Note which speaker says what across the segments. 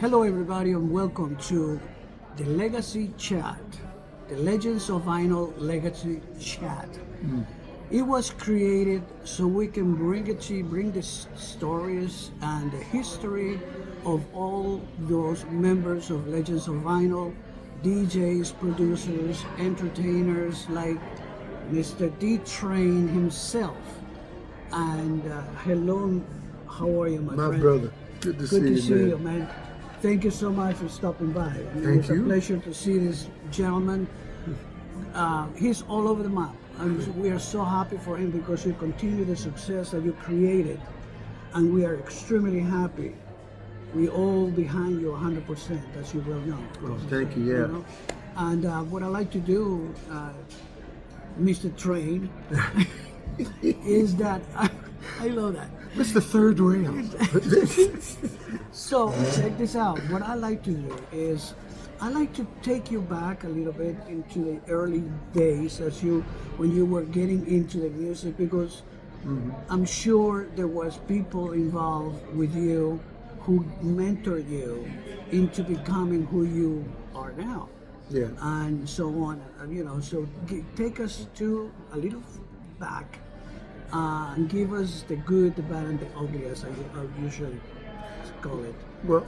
Speaker 1: Hello, everybody, and welcome to the Legacy Chat, the Legends of Vinyl Legacy Chat. It was created so we can bring the stories and the history of all those members of Legends of Vinyl, DJs, producers, entertainers like Mr. D Train himself. And hello, how are you, my friend?
Speaker 2: My brother, good to see you,
Speaker 1: man. Thank you so much for stopping by.
Speaker 2: Thank you.
Speaker 1: It's a pleasure to see this gentleman. He's all over the map, and we are so happy for him because you continue the success that you created, and we are extremely happy. We all behind you 100%, as you well know.
Speaker 2: Oh, thank you, yeah.
Speaker 1: know? And what I like to do, Mr. Train, is that I love that.
Speaker 2: It's the third round.
Speaker 1: So check this out. What I like to do is I like to take you back a little bit into the early days when you were getting into the music, because I'm sure there was people involved with you who mentored you into becoming who you are now.
Speaker 2: Yeah.
Speaker 1: And so on, so take us to a little back and give us the good, the bad, and the ugly, as I usually call it.
Speaker 2: Well,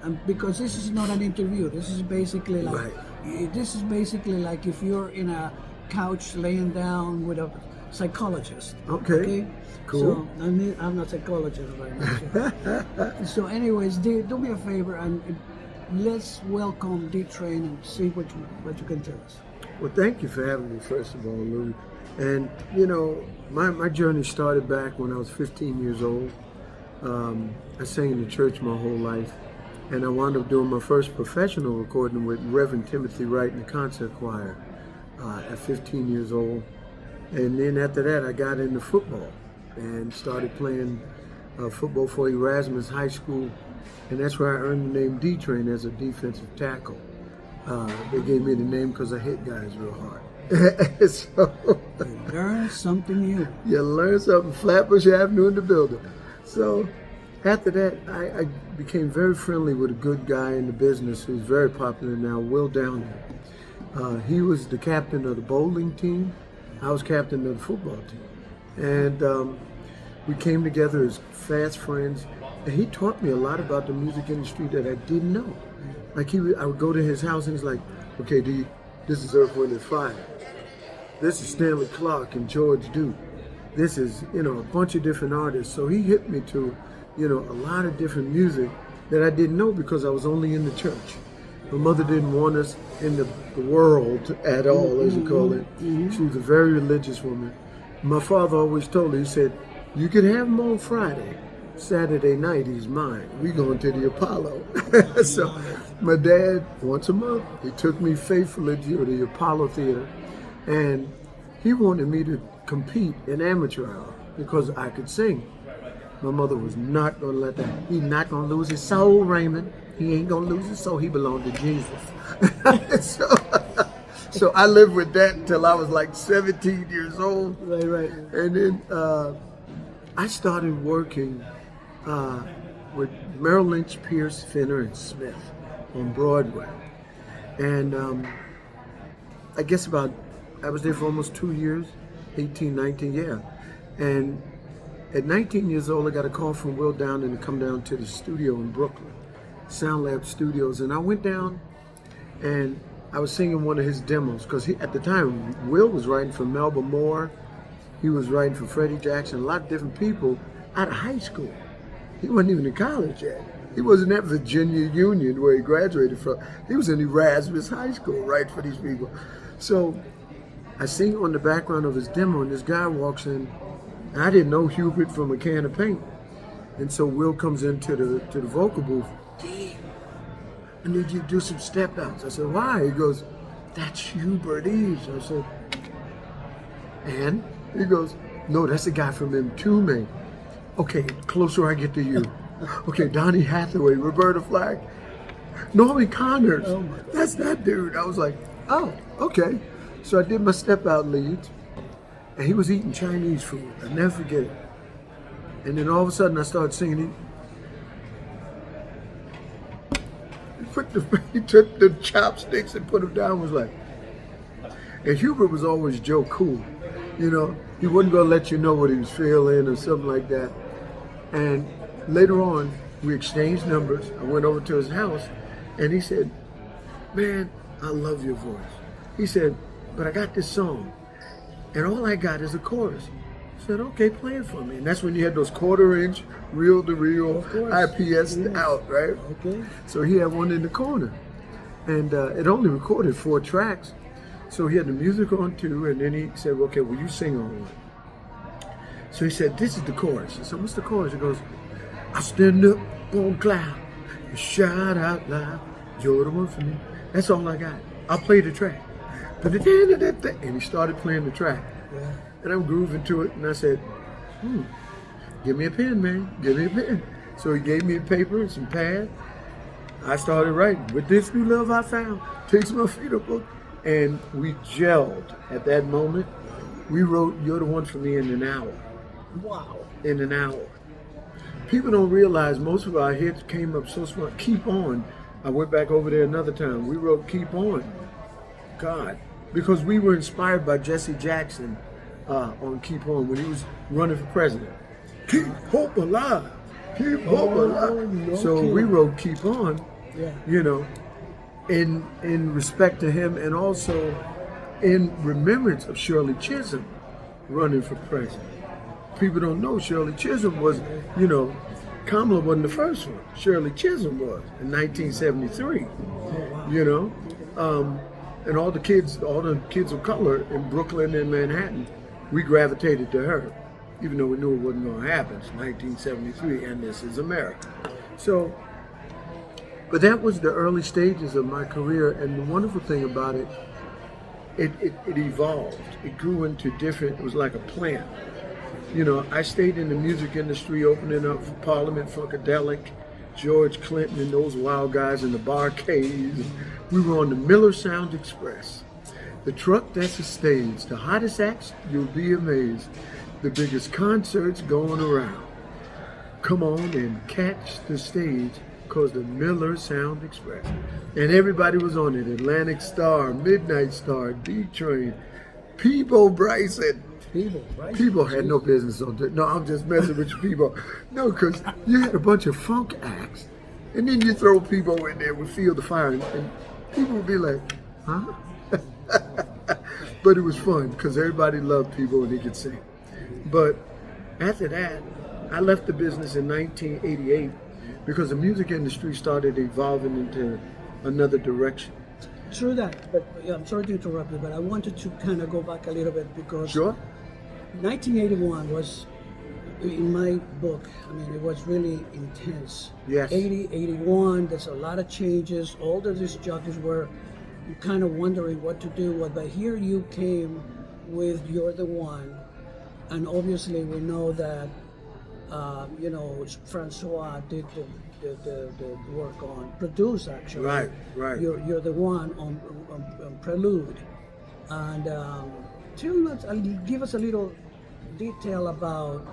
Speaker 1: and because this is not an interview, this is basically like
Speaker 2: right.
Speaker 1: This is basically like if you're in a couch laying down with a psychologist.
Speaker 2: Okay. Cool.
Speaker 1: So I'm not a psychologist right now. So anyways, do me a favor and let's welcome D Train and see what you can tell us.
Speaker 2: Well, thank you for having me, first of all, Lou. And, my journey started back when I was 15 years old. I sang in the church my whole life. And I wound up doing my first professional recording with Reverend Timothy Wright in the concert choir at 15 years old. And then after that, I got into football and started playing football for Erasmus High School. And that's where I earned the name D Train as a defensive tackle. They gave me the name because I hit guys real hard. So,
Speaker 1: You learn something new.
Speaker 2: You learn something. Flatbush Avenue in the building. So after that, I became very friendly with a good guy in the business who's very popular now, Will Downey. He was the captain of the bowling team. I was captain of the football team. And we came together as fast friends. And he taught me a lot about the music industry that I didn't know. Like I would go to his house and he's like, okay, D, this is Earth, Wind & Fire. This is Stanley Clarke and George Duke. This is, a bunch of different artists. So he hit me to, a lot of different music that I didn't know because I was only in the church. My mother didn't want us in the world at all, as you call it. She was a very religious woman. My father always told her, he said, you can have him on Friday. Saturday night, he's mine. We going to the Apollo. So my dad, once a month, he took me faithfully to the Apollo Theater. And he wanted me to compete in amateur hour because I could sing. My mother was not going to let that. He's not going to lose his soul, Raymond. He ain't going to lose his soul. He belonged to Jesus. So I lived with that until I was like 17 years old.
Speaker 1: Right.
Speaker 2: And then I started working with Merrill Lynch, Pierce, Finner, and Smith on Broadway. And I guess I was there for almost 2 years, 18, 19, yeah. And at 19 years old, I got a call from Will Downey to come down to the studio in Brooklyn, Sound Lab Studios. And I went down and I was singing one of his demos because at the time, Will was writing for Melba Moore. He was writing for Freddie Jackson, a lot of different people out of high school. He wasn't even in college yet. He wasn't at Virginia Union where he graduated from. He was in Erasmus High School, right, for these people. So I sing on the background of his demo, and this guy walks in. And I didn't know Hubert from a can of paint. And so Will comes into the vocal booth. D, I need you to do some step outs. I said, why? He goes, that's Hubert Eves. I said, and? He goes, no, that's the guy from M2, Okay, closer I get to you. Okay, Donny Hathaway, Roberta Flack, Norman Connors.
Speaker 1: Oh my.
Speaker 2: That's that dude. I was like, oh, okay. So I did my step out leads, and he was eating Chinese food. I'll never forget it. And then all of a sudden I started singing he took the chopsticks and put them down. Was like, and Hubert was always Joe Cool, you know. He wasn't gonna let you know what he was feeling or something like that. And later on, we exchanged numbers. I went over to his house, and he said, "Man, I love your voice." He said, "But I got this song, and all I got is a chorus." I said, "Okay, play it for me." And that's when you had those 1/4-inch reel-to-reel IPS out, right?
Speaker 1: Okay.
Speaker 2: So he had one in the corner, and it only recorded 4 tracks. So he had the music on too, and then he said, "Okay, will you sing on one?" So he said, "This is the chorus." I said, "What's the chorus?" He goes, "I stand up on cloud, and shout out loud, you're the one for me." That's all I got. I'll play the track. And he started playing the track.
Speaker 1: Yeah.
Speaker 2: And I'm grooving to it, and I said, "Give me a pen, man. Give me a pen." So he gave me a paper and some pad. I started writing. "With this new love I found, takes my feet up." And we gelled at that moment. We wrote "You're the One for Me" in an hour.
Speaker 1: Wow.
Speaker 2: In an hour. People don't realize most of our hits came up so smart. "Keep On." I went back over there another time. We wrote "Keep On." God. Because we were inspired by Jesse Jackson on "Keep On" when he was running for president. Keep hope alive. Keep hope alive.
Speaker 1: No
Speaker 2: So
Speaker 1: kidding.
Speaker 2: we wrote "Keep On,"
Speaker 1: Yeah.
Speaker 2: you know, in respect to him, and also in remembrance of Shirley Chisholm running for president. People don't know Shirley Chisholm was, you know, Kamala wasn't the first one. Shirley Chisholm was in 1973. You know, and all the kids of color in Brooklyn and Manhattan, we gravitated to her, even though we knew it wasn't going to happen. It's 1973, and this is America. So, but that was the early stages of my career, and the wonderful thing about it, it evolved. It grew into different. It was like a plant. You know, I stayed in the music industry, opening up for Parliament Funkadelic, George Clinton, and those wild guys in the Barcades. We were on the Miller Sound Express, the truck that's a stage, the hottest acts, you'll be amazed, the biggest concerts going around. Come on and catch the stage, cause the Miller Sound Express. And everybody was on it, Atlantic Star, Midnight Star, D-Train, Peebo Bryson.
Speaker 1: People, right?
Speaker 2: People had no business on that. No, I'm just messing with you people. No, because you had a bunch of funk acts, and then you throw people in there with Feel the Fire, and people would be like, huh? But it was fun, because everybody loved people and they could sing. But after that, I left the business in 1988 because the music industry started evolving into another direction.
Speaker 1: True that, but yeah, I'm sorry to interrupt you, but I wanted to kind of go back a little bit because
Speaker 2: Sure.
Speaker 1: 1981 was, in my book, I mean, it was really intense.
Speaker 2: Yes.
Speaker 1: 80, 81, there's a lot of changes. All of these jockeys were kind of wondering what to do, but here you came with "You're the One," and obviously we know that, you know, Francois did the work on, produce actually.
Speaker 2: Right, right.
Speaker 1: You're the One on Prelude. And give us a little detail about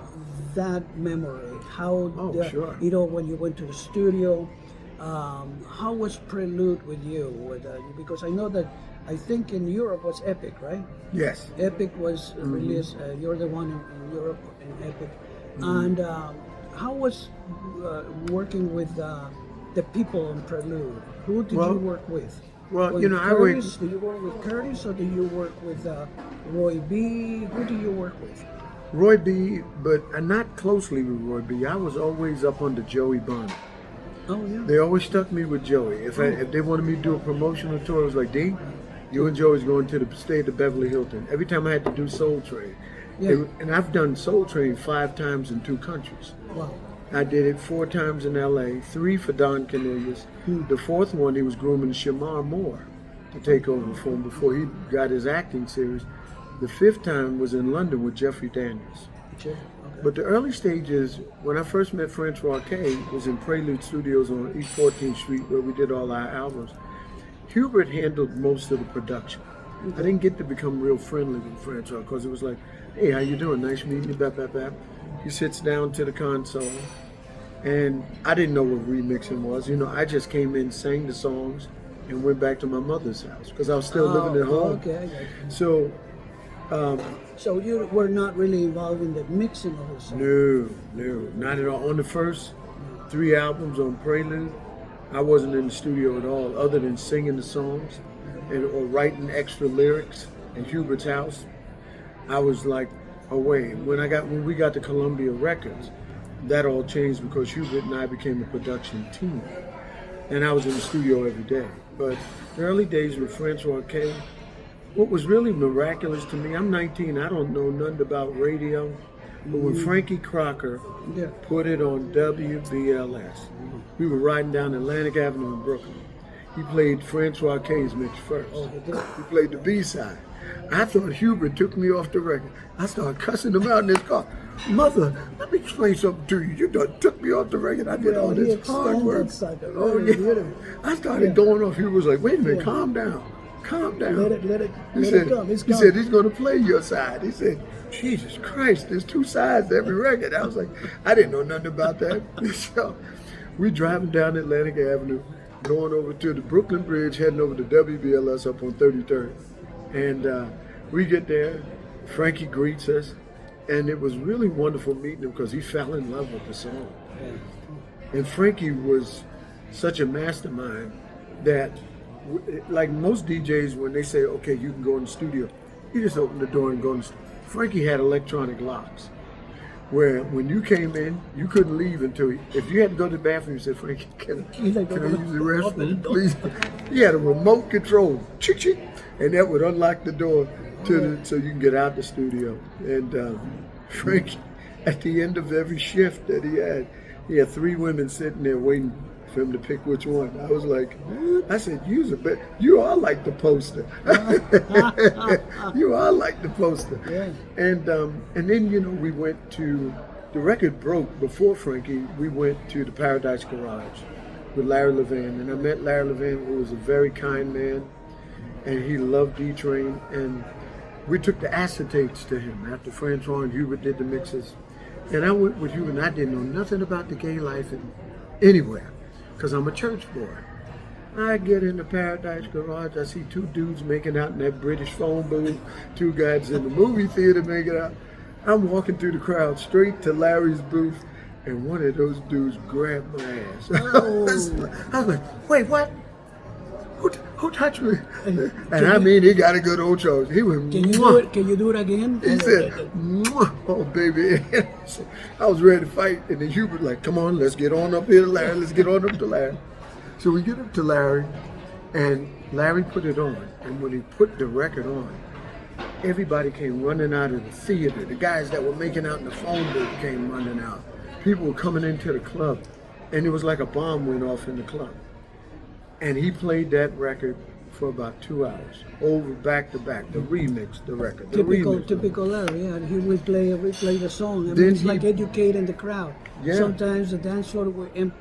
Speaker 1: that memory. How,
Speaker 2: Sure.
Speaker 1: you know, when you went to the studio, how was Prelude with you? Because I know that, I think in Europe was Epic, right?
Speaker 2: Yes.
Speaker 1: Epic was released, You're the One in Europe and Epic. And how was working with the people on Prelude? Who did you work with?
Speaker 2: Well, you know,
Speaker 1: Curtis, do you work with Curtis or do you work with Roy B? Who do you work with?
Speaker 2: Roy B, but not closely with Roy B. I was always up under Joey Bonner.
Speaker 1: Oh, yeah.
Speaker 2: They always stuck me with Joey. If they wanted me to do a promotional tour, it was like, D, you and Joey's going to stay at the Beverly Hilton. Every time I had to do Soul Train.
Speaker 1: Yeah.
Speaker 2: And I've done Soul Train 5 times in 2 countries.
Speaker 1: Wow.
Speaker 2: I did it 4 times in LA, 3 for Don Cornelius. The 4th one, he was grooming Shamar Moore to take over for him before he got his acting series. The 5th time was in London with Jeffrey Daniels.
Speaker 1: Okay.
Speaker 2: But the early stages, when I first met Francois K, was in Prelude Studios on East 14th Street where we did all our albums. Hubert handled most of the production. I didn't get to become real friendly with Francois because it was like, hey, how you doing? Nice meeting you, bap, bap, bap. He sits down to the console And I didn't know what remixing was. You know, I just came in, sang the songs, and went back to my mother's house because I was still living at home.
Speaker 1: Okay.
Speaker 2: So,
Speaker 1: So you were not really involved in the mixing of the song?
Speaker 2: no, not at all. On the first 3 albums on Prelude, I wasn't in the studio at all, other than singing the songs or writing extra lyrics in Hubert's house. I was like away. When we got to Columbia Records, that all changed because Hubert and I became a production team, and I was in the studio every day. But the early days with Francois K, what was really miraculous to me, I'm 19, I don't know nothing about radio, but when Frankie Crocker put it on WBLS, we were riding down Atlantic Avenue in Brooklyn. He played Francois K's mix first. He played the B-side. I thought Hubert took me off the record. I started cussing him out in his car. Mother, let me explain something to you. You done took me off the record. I did all this hard work. I started going off. He was like, wait a minute, calm down. Calm down.
Speaker 1: Let it come.
Speaker 2: He said he's going to play your side. He said, Jesus Christ, there's 2 sides to every record. I was like, I didn't know nothing about that. So we driving down Atlantic Avenue, going over to the Brooklyn Bridge, heading over to WBLS up on 33rd. And we get there, Frankie greets us, and it was really wonderful meeting him because he fell in love with the song. And Frankie was such a mastermind that, like most DJs, when they say, okay, you can go in the studio, you just open the door and go in the studio. Frankie had electronic locks, where when you came in, you couldn't leave until if you had to go to the bathroom, you said, Frankie, can I use the restroom, please? He had a remote control, chick, and that would unlock the door so you can get out the studio. And Frankie, at the end of every shift that he had 3 women sitting there waiting for him to pick which one. I was like, I said, you are like the poster. You are like the poster.
Speaker 1: Yeah.
Speaker 2: And then, you know, we went to, the record broke before Frankie, we went to the Paradise Garage with Larry Levan. And I met Larry Levan, who was a very kind man, and he loved D-Train. And we took the acetates to him after Francois and Hubert did the mixes. And I went with Hubert, and I didn't know nothing about the gay life anywhere, because I'm a church boy. I get in the Paradise Garage, I see 2 dudes making out in that British phone booth, 2 guys in the movie theater making out. I'm walking through the crowd straight to Larry's booth, and one of those dudes grabbed my ass.
Speaker 1: Oh.
Speaker 2: I was like, wait, what? Who touched me? And I mean, he got a good old choice. He went,
Speaker 1: Can you do it again?
Speaker 2: He said, Mwah. Oh, baby. I was ready to fight. And then Hubert like, come on, let's get on up here to Larry. Let's get on up to Larry. So we get up to Larry, and Larry put it on. And when he put the record on, everybody came running out of the theater. The guys that were making out in the phone booth came running out. People were coming into the club. And it was like a bomb went off in the club. And he played that record for about 2 hours, over back to back, the record.
Speaker 1: Typical Larry, yeah. He would replay the song. I mean, it's like educating the crowd.
Speaker 2: Yeah.
Speaker 1: Sometimes the dance floor will be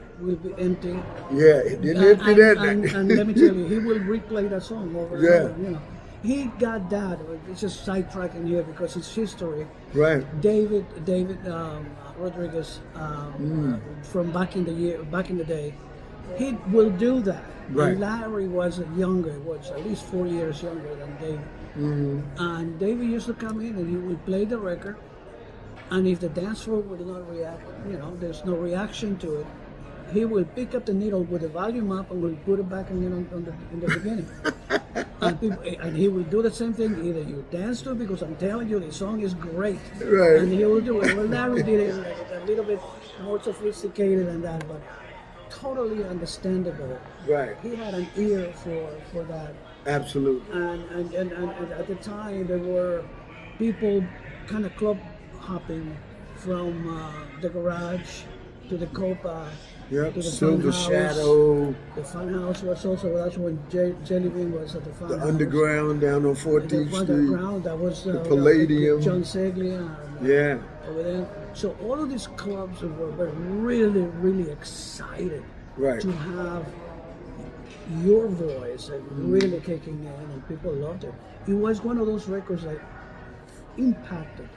Speaker 1: empty.
Speaker 2: Yeah, it didn't empty that night.
Speaker 1: And let me tell you, he will replay that song over and over, you know. He got that. It's just sidetracking here because it's history.
Speaker 2: Right.
Speaker 1: David Rodriguez from back in the day, he will do that.
Speaker 2: Right.
Speaker 1: And Larry was at least 4 years younger than David.
Speaker 2: Mm-hmm.
Speaker 1: And David used to come in and he would play the record. And if the dance floor would not react, you know, there's no reaction to it, he will pick up the needle with the volume up and will put it back again in the beginning. And he will do the same thing. Either you dance to it, because I'm telling you, the song is great.
Speaker 2: Right.
Speaker 1: And he will do it. Well, Larry did it a little bit more sophisticated than that, but totally understandable.
Speaker 2: Right.
Speaker 1: He had an ear for that.
Speaker 2: Absolutely.
Speaker 1: And at the time, there were people kind of club hopping from the garage to the Copa.
Speaker 2: Yep,
Speaker 1: to the
Speaker 2: Silver
Speaker 1: Funhouse.
Speaker 2: Shadow.
Speaker 1: The Funhouse was also, that's when Jelly Bean was at the Funhouse.
Speaker 2: The Underground down on 14th Street.
Speaker 1: The Underground, that was
Speaker 2: the Palladium.
Speaker 1: John Seglia.
Speaker 2: Yeah.
Speaker 1: Over there. So all of these clubs were really, really excited to have your voice and really kicking in, and people loved it. It was one of those records that impacted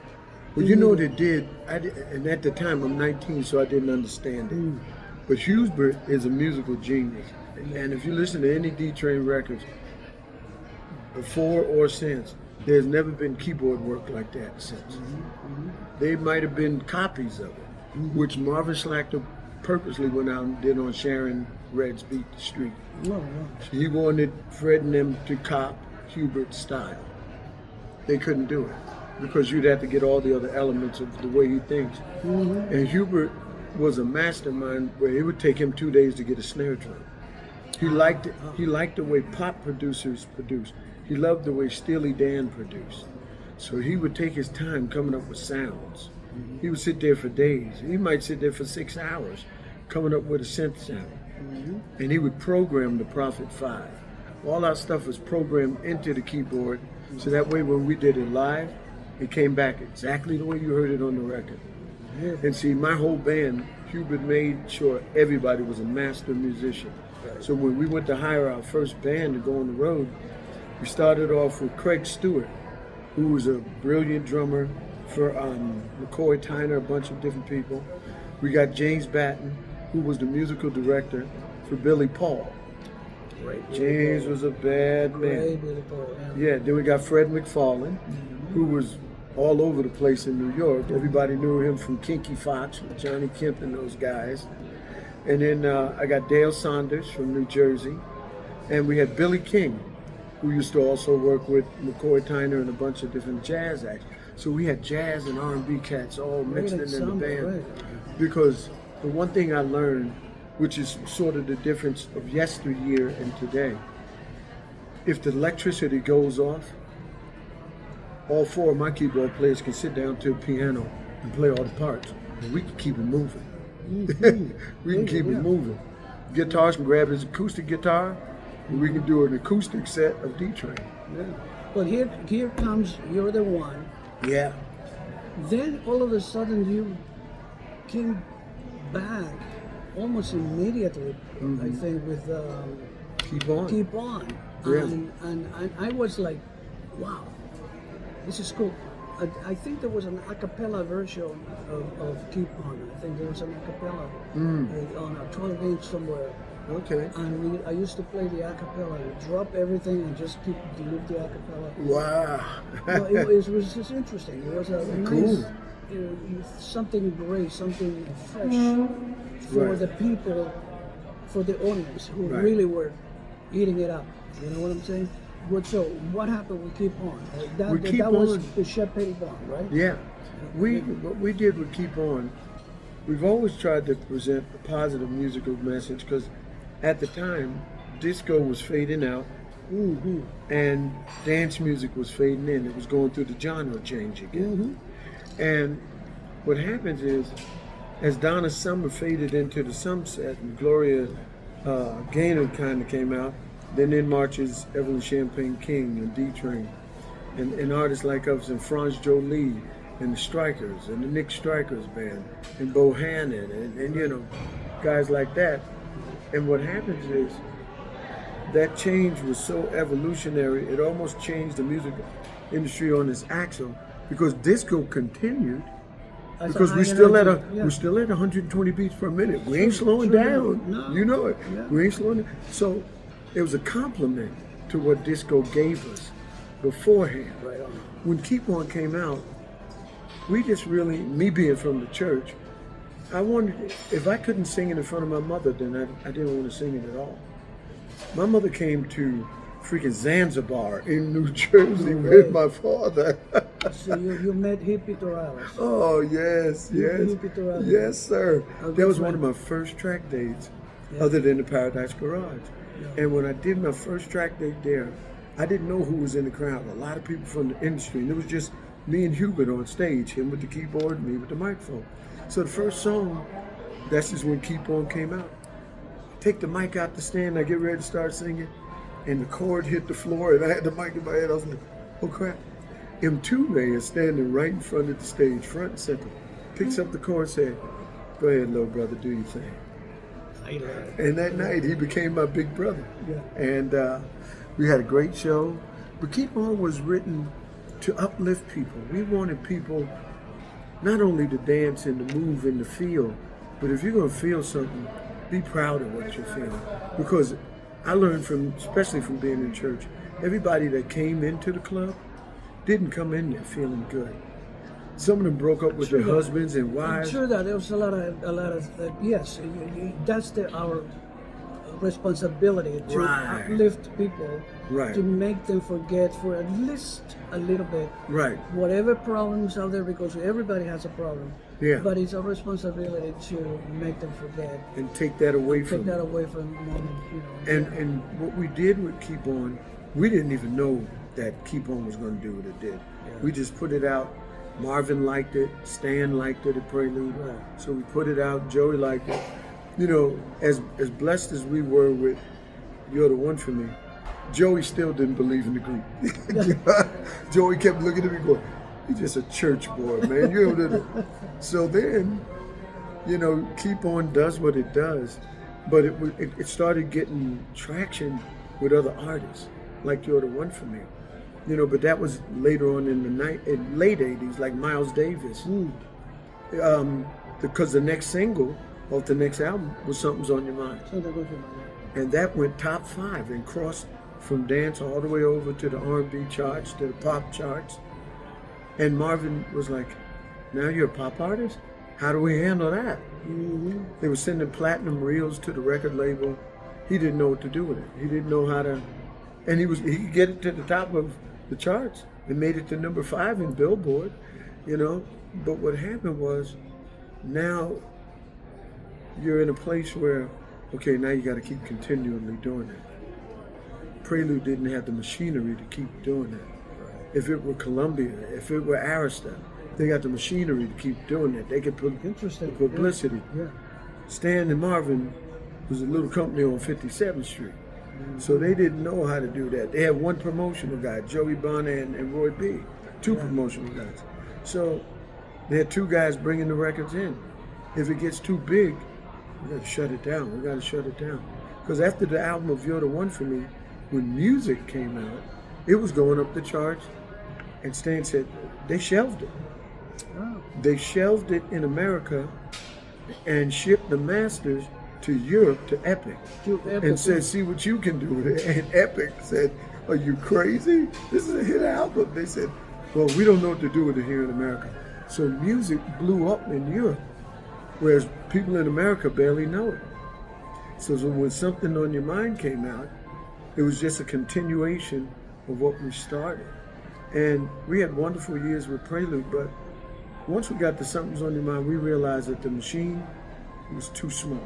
Speaker 2: Well, you know what it did? And at the time I'm 19, so I didn't understand it. But Hubert is a musical genius. And if you listen to any D-Train records, before or since, there's never been keyboard work like that since. They might have been copies of it, which Marvin Schlachter purposely went out and did on Sharon Red's Beat the Street. He wanted Fred and them to cop Hubert's style. They couldn't do it because you'd have to get all the other elements of the way he thinks. And Hubert was a mastermind where it would take him 2 days to get a snare drum. He liked it. He liked the way pop producers produce. He loved the way Steely Dan produced. So he would take his time coming up with sounds. He would sit there for days. He might sit there for 6 hours coming up with a synth sound. And he would program the Prophet 5. All our stuff was programmed into the keyboard, so that way when we did it live, it came back exactly the way you heard it on the record. And see, my whole band, Hubert made sure everybody was a master musician. So when we went to hire our first band to go on the road, we started off with Craig Stewart, who was a brilliant drummer for McCoy Tyner, a bunch of different people. We got James Batten, who was the musical director for Billy Paul. James was a bad man. Yeah, then we got Fred McFarlane, who was all over the place in New York. Everybody knew him from Kinky Fox with Johnny Kemp and those guys. And then I got Dale Saunders from New Jersey. And we had Billy King, who used to also work with McCoy Tyner and a bunch of different jazz acts. So we had jazz and R&B cats all mixed in the band. Because the one thing I learned, which is sort of the difference of yesteryear and today, if the electricity goes off, all 4 of my keyboard players can sit down to a piano and play all the parts, and we can keep it moving. We can keep it moving. Guitars can grab his acoustic guitar, and we can do an acoustic set of D-Train.
Speaker 1: But here comes You're the One.
Speaker 2: Yeah.
Speaker 1: Then all of a sudden you came back almost immediately, I think, with
Speaker 2: Keep On.
Speaker 1: Keep On.
Speaker 2: Yeah.
Speaker 1: And I was like, wow, this is cool. I think there was an a cappella version of Keep On. I think there was an a cappella on a 12-inch somewhere.
Speaker 2: Okay.
Speaker 1: And I used to play the a cappella. You drop everything and just leave the a cappella.
Speaker 2: Wow.
Speaker 1: Well, it was just interesting. It was a nice, something great, something fresh for the people, for the audience who really were eating it up. You know what I'm saying? So what happened with Keep On? That was the Shep Pettibon, right?
Speaker 2: Yeah. What we did with Keep On, we've always tried to present a positive musical message because at the time, disco was fading out and dance music was fading in. It was going through the genre change again. And what happens is, as Donna Summer faded into the sunset and Gloria Gaynor kind of came out, then in marches Evelyn Champagne King and D-Train and artists like us and Franz Jolie and the Strikers and the Nick Strikers band and Bohannon and you know, guys like that. And what happens is that change was so evolutionary, it almost changed the music industry on its axle because disco continued. Because we're still at 120 beats per minute. We ain't slowing down.
Speaker 1: No.
Speaker 2: You know it. We ain't slowing down. So it was a compliment to what disco gave us beforehand.
Speaker 1: Right on.
Speaker 2: When Keep On came out, we just really, me being from the church, I wondered if I couldn't sing it in front of my mother, then I didn't want to sing it at all. My mother came to freaking Zanzibar in New Jersey with my father.
Speaker 1: So you met Hippie Torales.
Speaker 2: Oh, yes. Yes, sir. That was one of my first track dates, other than the Paradise Garage. And when I did my first track date there, I didn't know who was in the crowd. A lot of people from the industry. And it was just me and Hubert on stage, him with the keyboard and me with the microphone. So the first song, that's just when Keep On came out. I take the mic out the stand, I get ready to start singing, and the chord hit the floor, and I had the mic in my head. I was like, oh crap. M2 is standing right in front of the stage, front and center. Picks up the chord and said, go ahead, little brother, do your thing. And that night, he became my big brother. And we had a great show. But Keep On was written to uplift people. We wanted people not only the dance and the move and the feel, but if you're going to feel something, be proud of what you're feeling. Because I learned from, especially from being in church, everybody that came into the club didn't come in there feeling good. Some of them broke up with their husbands and wives.
Speaker 1: True that. There was a lot of yes, that's our responsibility to uplift people,
Speaker 2: Right.
Speaker 1: to make them forget for at least a little bit
Speaker 2: Right.
Speaker 1: whatever problems out there, because everybody has a problem.
Speaker 2: Yeah.
Speaker 1: But it's our responsibility to make them forget.
Speaker 2: And take that away from
Speaker 1: Take
Speaker 2: them.
Speaker 1: that away from them, you know.
Speaker 2: And what we did with Keep On, we didn't even know that Keep On was going to do what it did.
Speaker 1: Yeah.
Speaker 2: We just put it out. Marvin liked it. Stan liked it at Prelude.
Speaker 1: Right.
Speaker 2: So we put it out. Joey liked it. You know, as blessed as we were with You're the One for Me, Joey still didn't believe in the group. Joey kept looking at me going, "You're just a church boy, man." So then, you know, Keep On does what it does, but it started getting traction with other artists, like You're the One for Me. You know, but that was later on in the late 80s, like Miles Davis. Because the next single off the next album was Something's on Your Mind. And that went top 5 and crossed from dance all the way over to the R&B charts, to the pop charts. And Marvin was like, "Now you're a pop artist? How do we handle that?"
Speaker 1: Mm-hmm.
Speaker 2: They were sending platinum reels to the record label. He didn't know what to do with it. He didn't know how to, and he could get it to the top of the charts and made it to number 5 in Billboard, you know. But what happened was, now you're in a place where, okay, now you got to keep continually doing it. Prelude didn't have the machinery to keep doing it. If it were Columbia, if it were Arista, they got the machinery to keep doing it. They could put publicity.
Speaker 1: Yeah.
Speaker 2: Stan and Marvin was a little company on 57th Street. So they didn't know how to do that. They had one promotional guy, Joey Bonner and Roy B. Two promotional guys. So they had 2 guys bringing the records in. If it gets too big, we got to shut it down. We got to shut it down. Because after the album of You're the One for Me, when Music came out, it was going up the charts. And Stan said, they shelved it.
Speaker 1: Oh.
Speaker 2: They shelved it in America and shipped the masters to Europe, to Epic, and said, "See what you can do with it." And Epic said, "Are you crazy? This is a hit album." They said, "Well, we don't know what to do with it here in America." So Music blew up in Europe, whereas people in America barely know it. So when Something on Your Mind came out, it was just a continuation of what we started. And we had wonderful years with Prelude, but once we got to Something's on Your Mind, we realized that the machine was too small.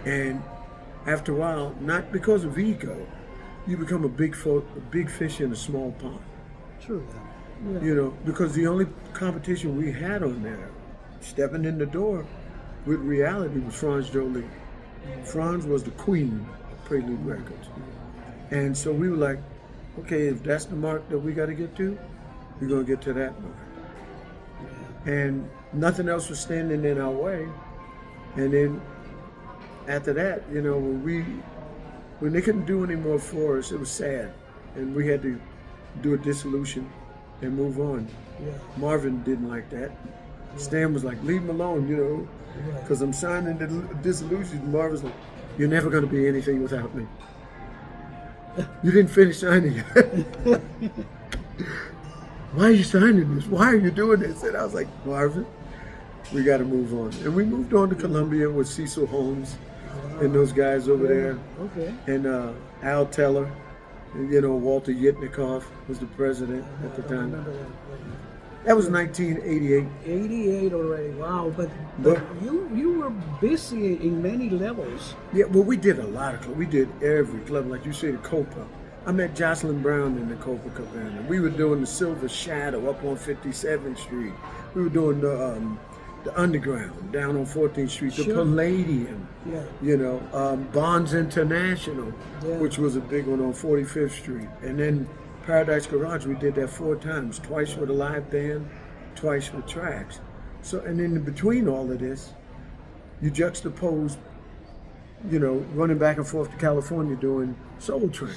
Speaker 2: And after a while, not because of ego, you become a big fish in a small pond.
Speaker 1: True. Yeah.
Speaker 2: You know, because the only competition we had on there, stepping in the door with reality, was Franz Jolie. Franz was the queen of Prelude Records. And so we were like, okay, if that's the mark that we got to get to, we're going to get to that mark. And nothing else was standing in our way. And then after that, you know, when they couldn't do any more for us, it was sad. And we had to do a dissolution and move on.
Speaker 1: Yeah.
Speaker 2: Marvin didn't like that. Stan was like, "Leave him alone," you know, because I'm signing the dissolution. Marvin's like, "You're never going to be anything without me. You didn't finish signing yet." "Why are you signing this? Why are you doing this?" And I was like, "Marvin, we got to move on." And we moved on to Columbia with Cecil Holmes and those guys over there.
Speaker 1: Okay.
Speaker 2: And Al Teller, and, you know, Walter Yitnikoff was the president at the time. That was 1988.
Speaker 1: 88 already. Wow. But you were busy in many levels.
Speaker 2: Yeah, well, we did a lot of clubs. We did every club, like you say, the Copa. I met Jocelyn Brown in the Copacabana. We were doing the Silver Shadow up on 57th Street. We were doing the Underground down on 14th Street, the Palladium, you know, Bonds International, which was a big one on 45th Street. And then Paradise Garage, we did that 4 times, twice with a live band, twice with tracks. So, and then in between all of this, you juxtapose, you know, running back and forth to California doing Soul Train,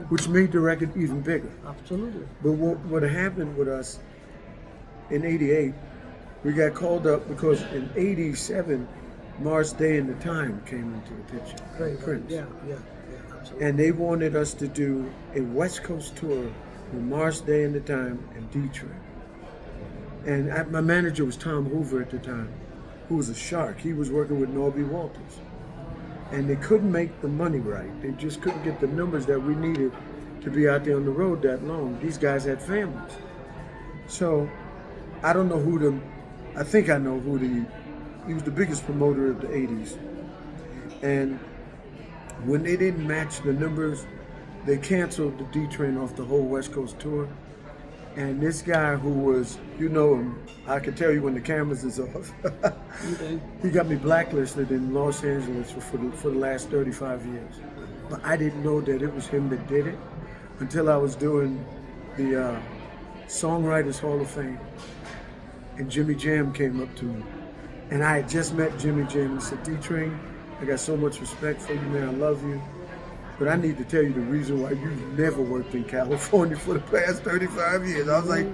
Speaker 2: which made the record even bigger.
Speaker 1: Absolutely.
Speaker 2: But what happened with us, in '88, we got called up because in '87, Mars Day and the Time came into the picture.
Speaker 1: Right.
Speaker 2: Prince.
Speaker 1: Yeah. Absolutely.
Speaker 2: And they wanted us to do a West Coast tour with Mars Day and the Time and Detroit. And my manager was Tom Hoover at the time, who was a shark. He was working with Norby Walters. And they couldn't make the money right. They just couldn't get the numbers that we needed to be out there on the road that long. These guys had families. So I don't know I think I know he was the biggest promoter of the 80s. And when they didn't match the numbers, they canceled the D Train off the whole West Coast tour. And this guy who was, you know him, I can tell you when the cameras is off.
Speaker 1: Okay.
Speaker 2: He got me blacklisted in Los Angeles for the last 35 years. But I didn't know that it was him that did it until I was doing the Songwriters Hall of Fame. And Jimmy Jam came up to me. And I had just met Jimmy Jam. He said, D-Train, I got so much respect for you, man. I love you. But I need to tell you the reason why you've never worked in California for the past 35 years. I was like,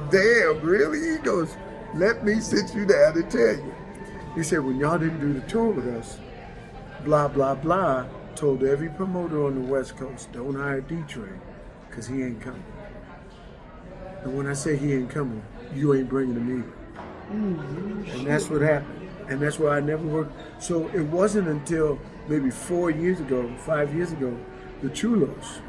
Speaker 2: damn, really? He goes, let me sit you down and tell you. He said, when y'all didn't do the tour with us, blah, blah, blah, told every promoter on the West Coast, don't hire D-Train, because he ain't coming. And when I say he ain't coming, you ain't bringing him either. And that's what happened. And that's why I never worked. So it wasn't until maybe 5 years ago, the Chulos,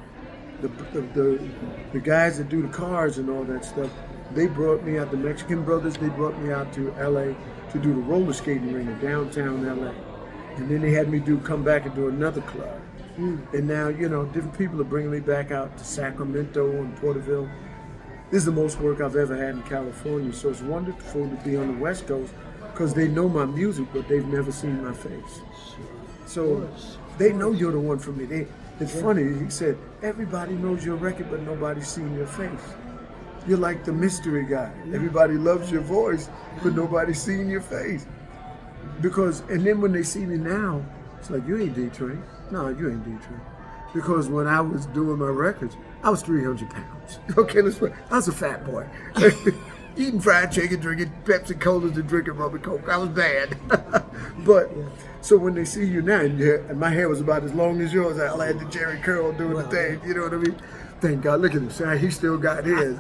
Speaker 2: the guys that do the cars and all that stuff, they brought me out, the Mexican brothers, they brought me out to LA to do the roller skating ring in downtown LA. And then they had me come back and do another club. And now, you know, different people are bringing me back out to Sacramento and Porterville. This is the most work I've ever had in California. So it's wonderful to be on the West Coast because they know my music, but they've never seen my face. So they know you're the one for me. It's funny, he said, everybody knows your record, but nobody's seen your face. You're like the mystery guy. Everybody loves your voice, but nobody's seen your face. And then when they see me now, it's like, you ain't D-Train. No, you ain't D-Train. Because when I was doing my records, I was 300 pounds. Okay, I was a fat boy. Eating fried chicken, drinking Pepsi Colas and drinking rubber Coke. I was bad. But, so when they see you now, and my hair was about as long as yours, I had the Jerry curl doing the thing, you know what I mean? Thank God, look at him, he still got his.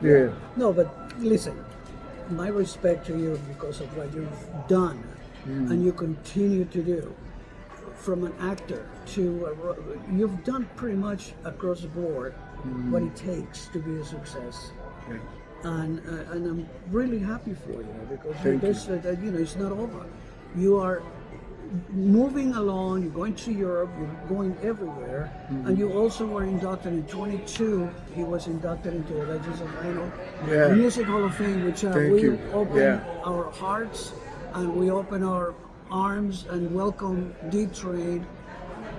Speaker 2: Yeah.
Speaker 1: No, but listen, my respect to you because of what you've done and you continue to do. From an actor to, you've done pretty much across the board what it takes to be a success.
Speaker 2: Yeah.
Speaker 1: And I'm really happy for you because
Speaker 2: Thank
Speaker 1: you know, it's not over. You are moving along, you're going to Europe, you're going everywhere, and you also were inducted in 22. He was inducted into the Legends of Vinyl Music Hall of Fame, which we open our hearts and we open our arms and welcome D-Train.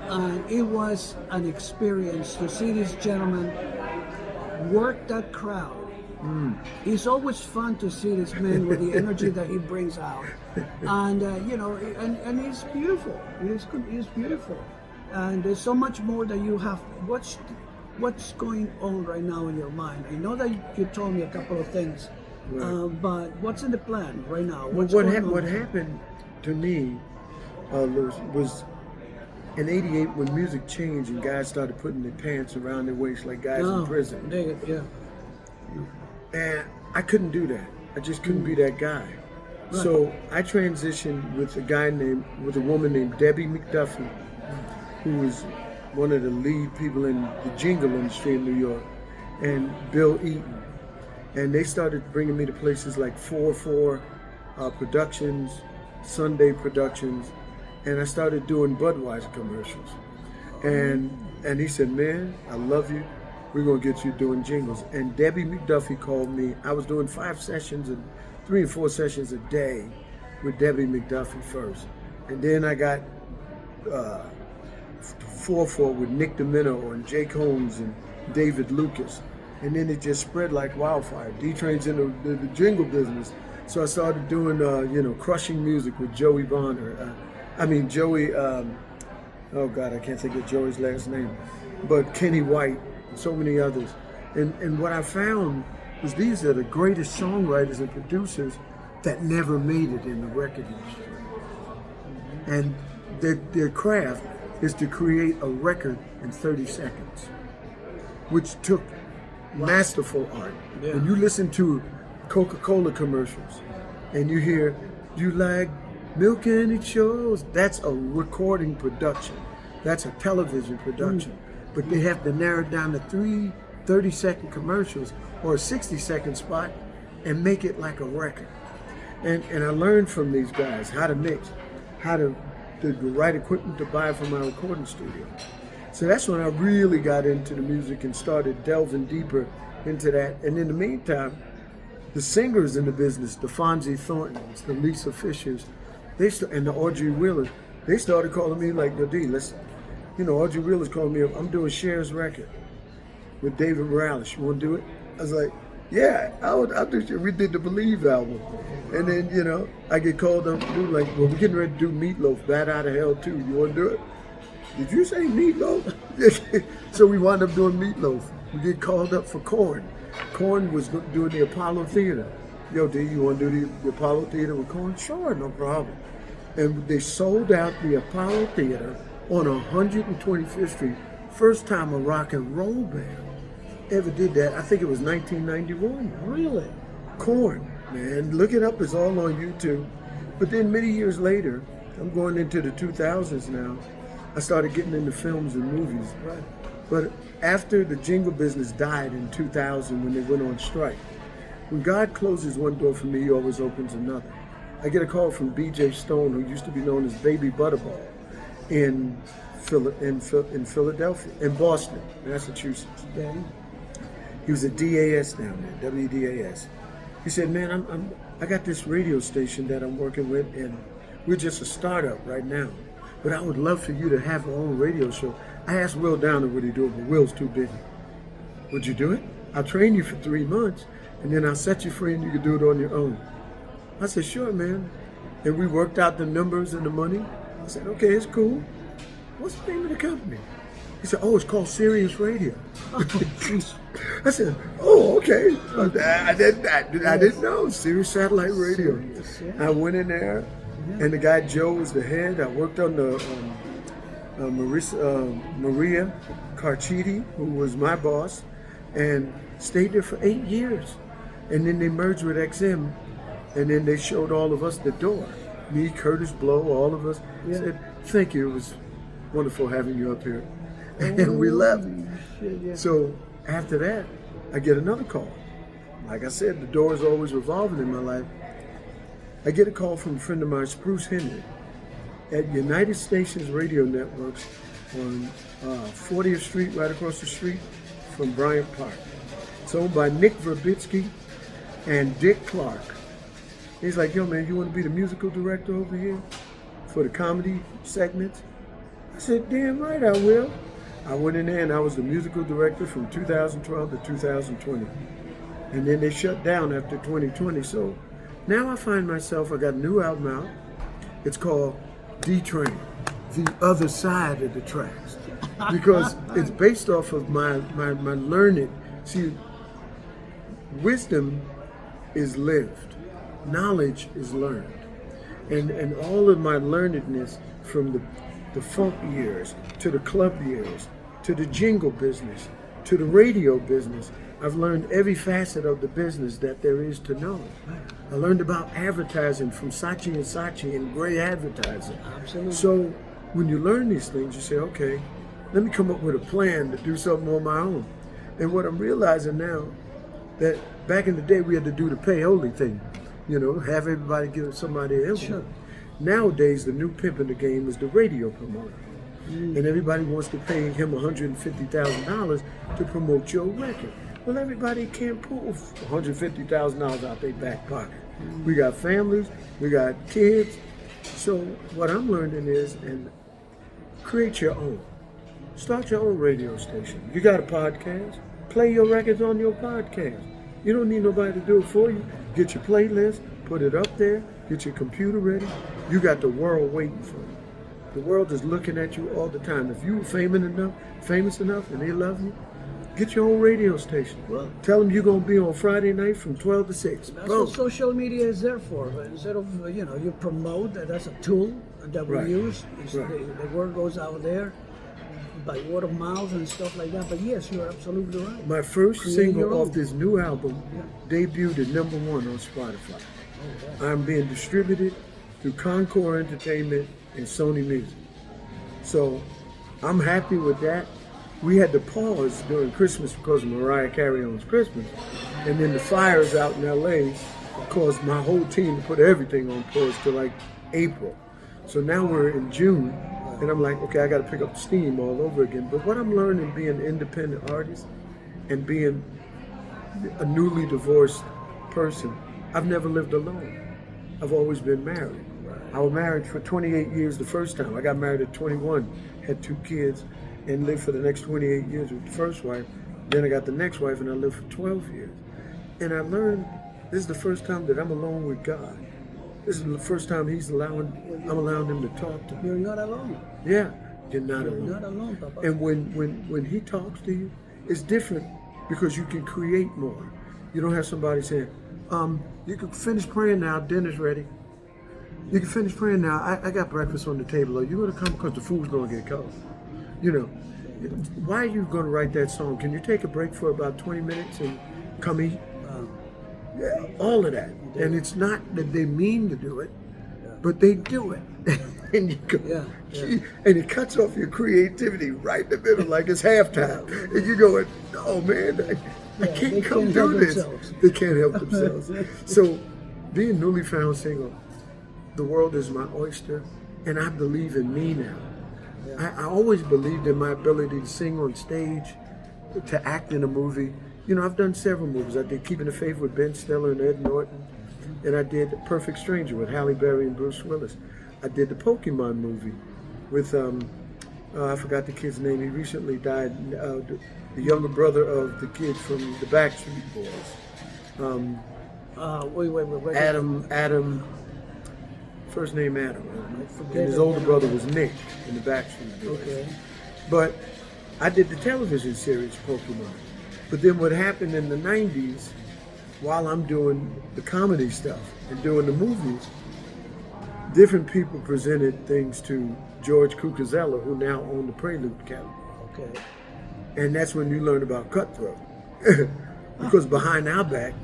Speaker 1: And it was an experience to see this gentleman work that crowd. It's always fun to see this man with the energy that he brings out, and you know, and he's beautiful. He's beautiful, and there's so much more that you have. What's going on right now in your mind? I know that you told me a couple of things, but what's in the plan right now? What
Speaker 2: happened to me was in '88 when music changed and guys started putting their pants around their waist like guys in prison. And I couldn't do that. I just couldn't be that guy. Right. So I transitioned with a woman named Debbie McDuffie, who was one of the lead people in the jingle industry in New York, and Bill Eaton. And they started bringing me to places like 4-4 Productions, Sunday Productions, and I started doing Budweiser commercials. And he said, man, I love you. We're going to get you doing jingles. And Debbie McDuffie called me. I was doing 3 and 4 sessions a day with Debbie McDuffie first. And then I got 4-4 with Nick Domino and Jake Holmes and David Lucas. And then it just spread like wildfire. D-Train's in the jingle business. So I started doing, crushing music with Joey Bonner. Oh God, I can't think of Joey's last name. But Kenny White, and so many others. And what I found was these are the greatest songwriters and producers that never made it in the record industry. And their craft is to create a record in 30 seconds, which took masterful art.
Speaker 1: Yeah.
Speaker 2: When you listen to Coca-Cola commercials and you hear, "You like milk and it shows," that's a recording production. That's a television production. But they have to narrow it down to 3 30-second commercials or a 60-second spot and make it like a record. And I learned from these guys how to mix, how to the right equipment to buy for my recording studio. So that's when I really got into the music and started delving deeper into that. And in the meantime, the singers in the business, the Fonzie Thorntons, the Lisa Fishers, and the Audrey Wheelers, they started calling me like, "Yo, D, Audrey Wheeler's calling me up. I'm doing Cher's record with David Morales. You want to do it?" I was like, "Yeah, I'll do shit." We did the Believe album. And then, I get called up to do we're getting ready to do Meatloaf, Bat Out of Hell 2. You want to do it? Did you say Meatloaf? So we wound up doing Meatloaf. We get called up for Korn. Korn was doing the Apollo Theater. "Yo, D, you want to do the Apollo Theater with Korn?" "Sure, no problem." And they sold out the Apollo Theater on 125th Street. First time a rock and roll band ever did that. I think it was 1991.
Speaker 1: Really?
Speaker 2: Korn, man, look it up. It's all on YouTube. But then many years later, I'm going into the 2000s now, I started getting into films and movies.
Speaker 1: Right.
Speaker 2: But after the jingle business died in 2000 when they went on strike, when God closes one door for me, he always opens another. I get a call from B.J. Stone, who used to be known as Baby Butterball, in Philadelphia, in Boston, Massachusetts.
Speaker 1: Okay.
Speaker 2: He was at DAS down there, WDAS. He said, "Man, I got this radio station that I'm working with, and we're just a startup right now. But I would love for you to have your own radio show." I asked Will Downer would he do it, but Will's too busy. "Would you do it? I'll train you for 3 months, and then I'll set you free and you can do it on your own." I said, "Sure, man." And we worked out the numbers and the money. I said, "Okay, it's cool. What's the name of the company?" He said, "Oh, it's called Sirius Radio." I said, "Oh, okay." I didn't know. Sirius Satellite Radio.
Speaker 1: Sirius, yeah.
Speaker 2: I went in there, and the guy Joe was the head. I worked on the Maria Carchidi, who was my boss, and stayed there for 8 years. And then they merged with XM, and then they showed all of us the door. Me, Curtis Blow, all of us.
Speaker 1: Yeah.
Speaker 2: Said, "Thank you. It was wonderful having you up here." And we left.
Speaker 1: Shit, yeah.
Speaker 2: So after that, I get another call. Like I said, the door is always revolving in my life. I get a call from a friend of mine, Spruce Henry, at United Stations Radio Networks on 40th Street, right across the street from Bryant Park. It's owned by Nick Verbitsky and Dick Clark. He's like, "Yo, man, you want to be the musical director over here for the comedy segments?" I said, "Damn right I will." I went in there and I was the musical director from 2012 to 2020. And then they shut down after 2020. So now I find myself, I got a new album out. It's called D-Train, The Other Side of the Tracks. Because it's based off of my learning. See, wisdom is lived. Knowledge is learned. And all of my learnedness from the funk years, to the club years, to the jingle business, to the radio business, I've learned every facet of the business that there is to know. I learned about advertising from Saatchi & Saatchi and gray advertising.
Speaker 1: Absolutely.
Speaker 2: So when you learn these things, you say, okay, let me come up with a plan to do something on my own. And what I'm realizing now, that back in the day we had to do the payola thing, have everybody give somebody an envelope.
Speaker 1: Sure.
Speaker 2: Nowadays, the new pimp in the game is the radio promoter. And everybody wants to pay him $150,000 to promote your record. Well, everybody can't pull $150,000 out their back pocket. We got families, we got kids. So what I'm learning is, and create your own. Start your own radio station. You got a podcast? Play your records on your podcast. You don't need nobody to do it for you. Get your playlist, put it up there, get your computer ready. You got the world waiting for you. The world is looking at you all the time. If you were famous enough and they love you, Get your own radio station.
Speaker 1: Well,
Speaker 2: Tell them you're going to be on Friday night from 12 to 6.
Speaker 1: that's
Speaker 2: Boom.
Speaker 1: what social media is there for. But instead of, you promote, that's a tool that we
Speaker 2: Right.
Speaker 1: use.
Speaker 2: Right.
Speaker 1: The word goes out there by word of mouth and stuff like that. But yes, you're absolutely right.
Speaker 2: My first
Speaker 1: Create your
Speaker 2: single
Speaker 1: own.
Speaker 2: off this new album debuted at #1 on Spotify. I'm being distributed through Concord Entertainment and Sony Music. So I'm happy with that. We had to pause during Christmas because of Mariah Carey owns Christmas. And then the fires out in LA caused my whole team to put everything on pause till like April. So now we're in June, and I'm like, okay, I got to pick up the steam all over again. But what I'm learning being an independent artist and being a newly divorced person, I've never lived alone. I've always been married. I was married for 28 years the first time. I got married at 21, had 2 kids, and lived for the next 28 years with the first wife. Then I got the next wife, and I lived for 12 years. And I learned this is the first time that I'm alone with God. This is the first time I'm allowing him to talk to me.
Speaker 1: You're not alone.
Speaker 2: Yeah, you're not
Speaker 1: You're
Speaker 2: alone.
Speaker 1: not alone, Papa.
Speaker 2: And when he talks to you, it's different because you can create more. You don't have somebody saying, you can finish praying now, dinner's ready. You can finish praying now, I got breakfast on the table. Are you going to come because the food's going to get cold? You know, why are you going to write that song? Can you take a break for about 20 minutes and come eat? Yeah, all of that. And it's not that they mean to do it, but they do it. And you go, and it cuts off your creativity right in the middle, like it's halftime. And you go, oh man, I can't come do this. They can't help themselves. So being newly found single, the world is my oyster, and I believe in me now. I always believed in my ability to sing on stage, to act in a movie. You know, I've done several movies. I did Keeping the Faith with Ben Stiller and Ed Norton, and I did Perfect Stranger with Halle Berry and Bruce Willis. I did the Pokemon movie with, I forgot the kid's name. He recently died, the younger brother of the kid from the Backstreet Boys.
Speaker 1: Wait.
Speaker 2: Adam, first name Adam. And his older brother was Nick in the Backstreet Boys.
Speaker 1: Okay.
Speaker 2: But I did the television series Pokemon. But then what happened in the 90s, while I'm doing the comedy stuff and doing the movies, different people presented things to George Cucuzella, who now owned the Prelude catalog. Okay. And that's when you learn about Cutthroat. Because behind our back,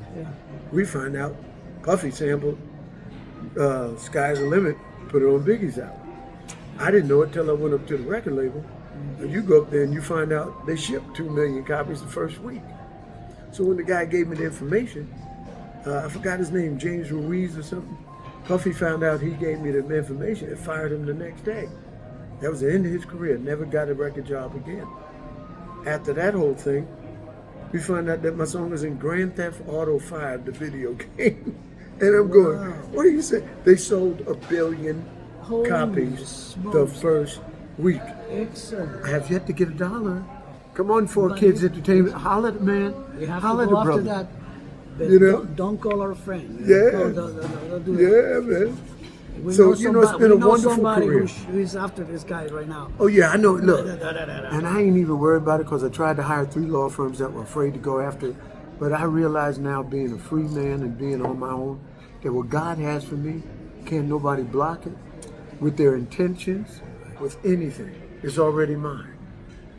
Speaker 2: we find out Puffy sampled Sky's the Limit, put it on Biggie's album. I didn't know it till I went up to the record label. And you go up there and you find out they shipped 2 million copies the first week. So when the guy gave me the information, I forgot his name, James Ruiz or something. Puffy found out he gave me the information and fired him the next day. That was the end of his career. Never got a record job again. After that whole thing, we found out that my song was in Grand Theft Auto 5, the video game. And I'm going, what do you say? They sold 1 billion copies the first week.
Speaker 1: Excellent.
Speaker 2: I have yet to get $1. Come on, 4Kids Entertainment. Holler at man.
Speaker 1: You have
Speaker 2: Holler
Speaker 1: to go
Speaker 2: at
Speaker 1: after
Speaker 2: brother.
Speaker 1: that. But
Speaker 2: You know?
Speaker 1: don't call our friend.
Speaker 2: Yeah.
Speaker 1: Don't do
Speaker 2: Yeah, man.
Speaker 1: We
Speaker 2: So,
Speaker 1: know
Speaker 2: you know, it's
Speaker 1: somebody-
Speaker 2: been a
Speaker 1: we know
Speaker 2: wonderful
Speaker 1: somebody
Speaker 2: career.
Speaker 1: who is after this guy right now.
Speaker 2: Oh, yeah, I know. Look. And I ain't even worried about it because I tried to hire 3 law firms that were afraid to go after it. But I realize now, being a free man and being on my own, that what God has for me, can't nobody block it with their intentions, with anything. It's already mine.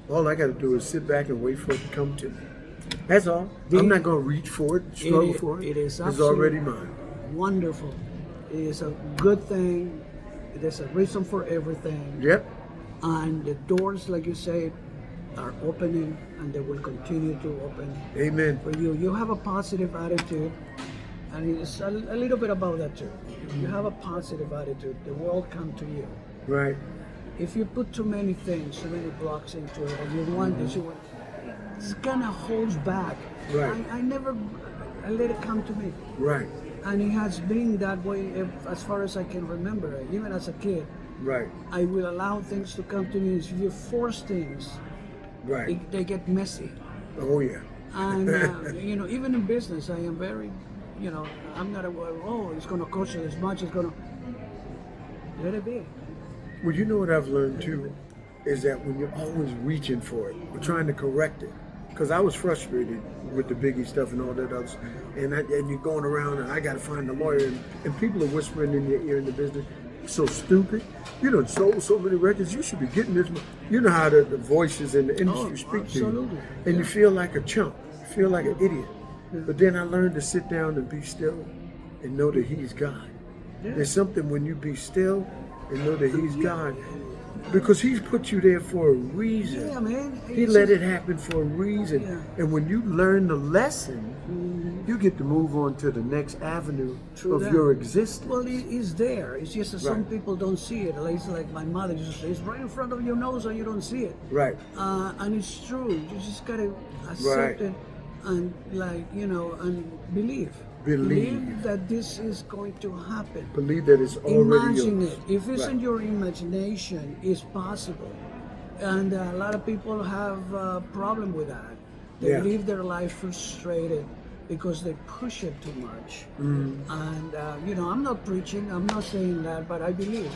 Speaker 2: All I got to do is sit back and wait for it to come to me. That's all. I'm not going to reach for it, struggle for it.
Speaker 1: It is
Speaker 2: It's already mine.
Speaker 1: Wonderful. It is a good thing. There's a reason for everything.
Speaker 2: Yep.
Speaker 1: And the doors, like you said, are opening, and they will continue to open.
Speaker 2: Amen.
Speaker 1: For you. You have a positive attitude, and it's a little bit about that too. If you have a positive attitude, the world comes to you.
Speaker 2: Right.
Speaker 1: If you put too many things, too many blocks into it, and you want this, it's kind of holds back.
Speaker 2: Right.
Speaker 1: I let it come to me.
Speaker 2: Right.
Speaker 1: And it has been that way as far as I can remember. Even as a kid,
Speaker 2: Right.
Speaker 1: I will allow things to come to me. If you force things,
Speaker 2: Right.
Speaker 1: they get messy.
Speaker 2: Oh, yeah.
Speaker 1: And even in business, I am very, I'm not aware. Oh, it's going to cost you this much. It's going to let it be.
Speaker 2: Well, you know what I've learned too, is that when you're always reaching for it, or trying to correct it, because I was frustrated with the Biggie stuff and all that other stuff. And you're going around and I got to find a lawyer and people are whispering in your ear in the business, "You're so stupid. You done sold so many records. You should be getting this." You know how the voices in the industry speak to you. And you feel like a chump. You feel like an idiot. But then I learned to sit down and be still and know that he's God. There's something when you be still and know that he's God. Because he's put you there for a reason.
Speaker 1: Yeah, man.
Speaker 2: He let it happen for a reason.
Speaker 1: Yeah.
Speaker 2: And when you learn the lesson, you get to move on to the next avenue of your existence.
Speaker 1: Well, it's there. It's just that some people don't see it. It's like my mother just says, it's right in front of your nose and you don't see it.
Speaker 2: Right.
Speaker 1: And it's true. You just gotta accept it and and believe. Believe that this is going to happen.
Speaker 2: Believe that it's already
Speaker 1: Imagine
Speaker 2: yours.
Speaker 1: it. If it's in your imagination, it's possible. And a lot of people have a problem with that. They live their life frustrated because they push it too much. And, I'm not preaching, I'm not saying that, but I believe.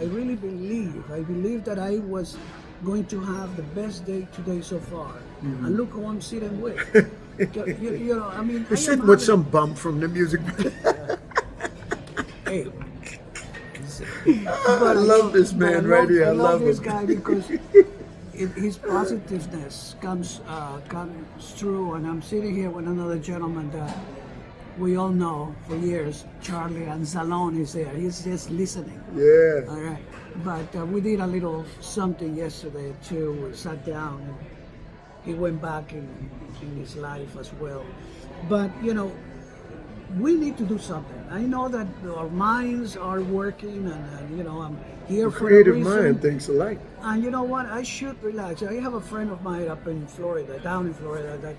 Speaker 1: I really believe. I believe that I was going to have the best day today so far. And look who I'm sitting with.
Speaker 2: You're sitting with some bum from the music.
Speaker 1: Hey.
Speaker 2: I love this man right here. I love
Speaker 1: this
Speaker 2: him.
Speaker 1: guy because his positiveness comes through. And I'm sitting here with another gentleman that we all know for years, Charlie Anzalone is there. He's just listening.
Speaker 2: Yeah.
Speaker 1: All right. But we did a little something yesterday too. We sat down and he went back in his life as well. But, we need to do something. I know that our minds are working and I'm here for a reason.
Speaker 2: Creative mind thinks alike.
Speaker 1: And you know what? I should relax. I have a friend of mine up in Florida, down in Florida, that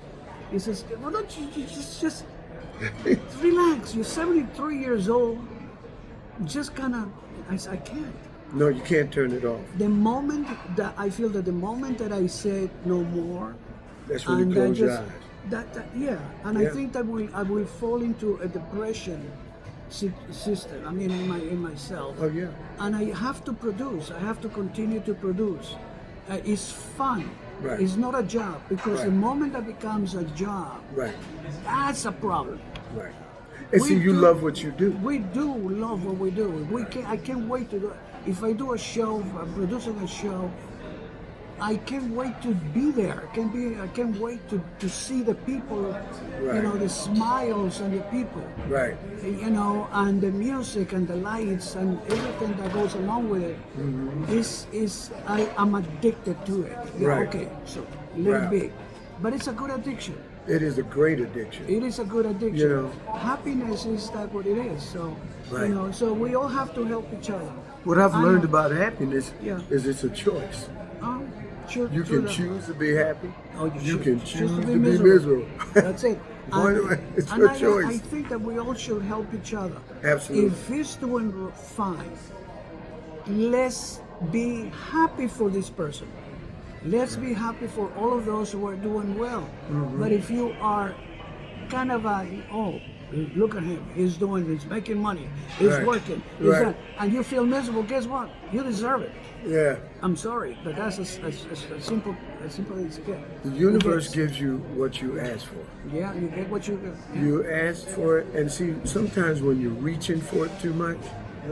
Speaker 1: he says, "Why don't you just relax? You're 73 years old. Just kind of," I can't.
Speaker 2: No, you can't turn it off.
Speaker 1: The moment that I feel that I said no more,
Speaker 2: that's when you close your eyes.
Speaker 1: I think that I will fall into a depression system. I mean, in myself.
Speaker 2: Oh yeah.
Speaker 1: And I have to produce. I have to continue to produce. It's fun.
Speaker 2: Right.
Speaker 1: It's not a job because the moment that becomes a job, that's a problem.
Speaker 2: Right. And you love what you do.
Speaker 1: We do love what we do. I can't wait to do it. If I do a show, I'm producing a show, I can't wait to be there. I can't wait to see the people, the smiles and the people.
Speaker 2: Right.
Speaker 1: And the music and the lights and everything that goes along with it I'm addicted to it.
Speaker 2: Right.
Speaker 1: Okay, so let it be. But it's a good addiction.
Speaker 2: It is a great addiction.
Speaker 1: It is a good addiction. Happiness is what it is. So so we all have to help each other.
Speaker 2: What I've learned about happiness is it's a choice. You can choose to be happy. You can choose to be miserable.
Speaker 1: That's it.
Speaker 2: It's your choice.
Speaker 1: I think that we all should help each other.
Speaker 2: Absolutely.
Speaker 1: If he's doing fine, let's be happy for this person. Let's be happy for all of those who are doing well. But if you are kind of look at him, he's making money, he's working, and you feel miserable, guess what? You deserve it.
Speaker 2: Yeah.
Speaker 1: I'm sorry, but that's as simple as it gets.
Speaker 2: The universe gives you what you ask for.
Speaker 1: Yeah, you get what you get. Yeah.
Speaker 2: You ask for it, and see, sometimes when you're reaching for it too much,